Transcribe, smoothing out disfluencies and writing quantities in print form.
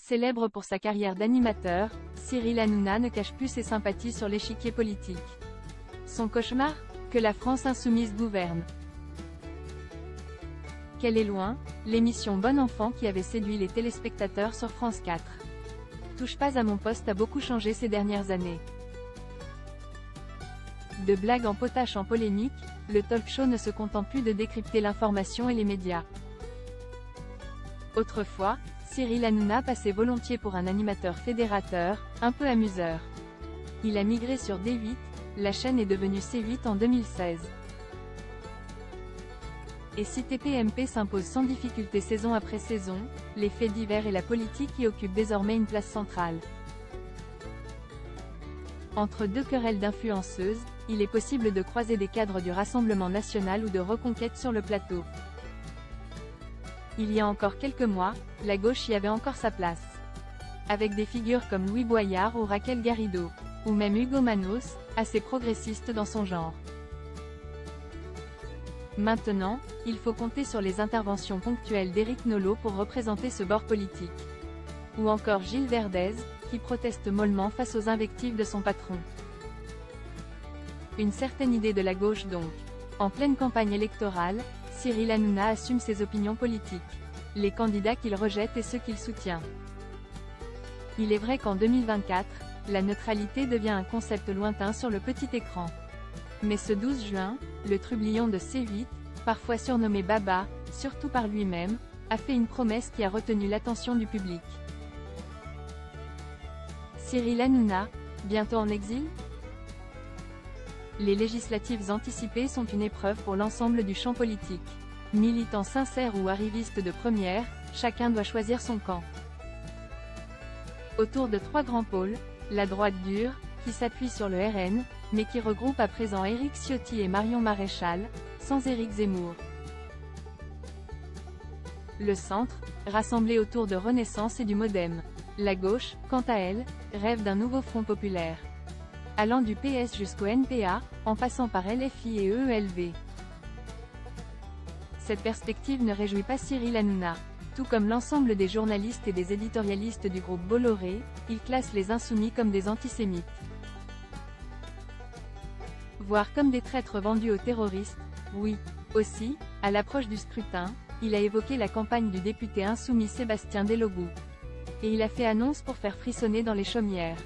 Célèbre pour sa carrière d'animateur, Cyril Hanouna ne cache plus ses sympathies sur l'échiquier politique. Son cauchemar? Que la France insoumise gouverne. Qu'elle est loin, l'émission Bon Enfant qui avait séduit les téléspectateurs sur France 4. Touche pas à mon poste a beaucoup changé ces dernières années. De blagues en potache en polémique, le talk-show ne se contente plus de décrypter l'information et les médias. Autrefois, Cyril Hanouna passait volontiers pour un animateur fédérateur, un peu amuseur. Il a migré sur D8, la chaîne est devenue C8 en 2016. Et si TPMP s'impose sans difficulté saison après saison, les faits divers et la politique y occupent désormais une place centrale. Entre deux querelles d'influenceuses, il est possible de croiser des cadres du Rassemblement national ou de Reconquête sur le plateau. Il y a encore quelques mois, la gauche y avait encore sa place. Avec des figures comme Louis Boyard ou Raquel Garrido, ou même Hugo Manos, assez progressiste dans son genre. Maintenant, il faut compter sur les interventions ponctuelles d'Éric Nolot pour représenter ce bord politique. Ou encore Gilles Verdez, qui proteste mollement face aux invectives de son patron. Une certaine idée de la gauche donc. En pleine campagne électorale, Cyril Hanouna assume ses opinions politiques. Les candidats qu'il rejette et ceux qu'il soutient. Il est vrai qu'en 2024, la neutralité devient un concept lointain sur le petit écran. Mais ce 12 juin, le trublion de C8, parfois surnommé Baba, surtout par lui-même, a fait une promesse qui a retenu l'attention du public. Cyril Hanouna, bientôt en exil? Les législatives anticipées sont une épreuve pour l'ensemble du champ politique. Militants sincères ou arrivistes de première, chacun doit choisir son camp. Autour de trois grands pôles, la droite dure, qui s'appuie sur le RN, mais qui regroupe à présent Éric Ciotti et Marion Maréchal, sans Éric Zemmour. Le centre, rassemblé autour de Renaissance et du Modem. La gauche, quant à elle, rêve d'un nouveau front populaire. Allant du PS jusqu'au NPA, en passant par LFI et EELV. Cette perspective ne réjouit pas Cyril Hanouna. Tout comme l'ensemble des journalistes et des éditorialistes du groupe Bolloré, il classe les insoumis comme des antisémites. Voire comme des traîtres vendus aux terroristes, oui. Aussi, à l'approche du scrutin, il a évoqué la campagne du député insoumis Sébastien Delogu. Et il a fait annonce pour faire frissonner dans les chaumières.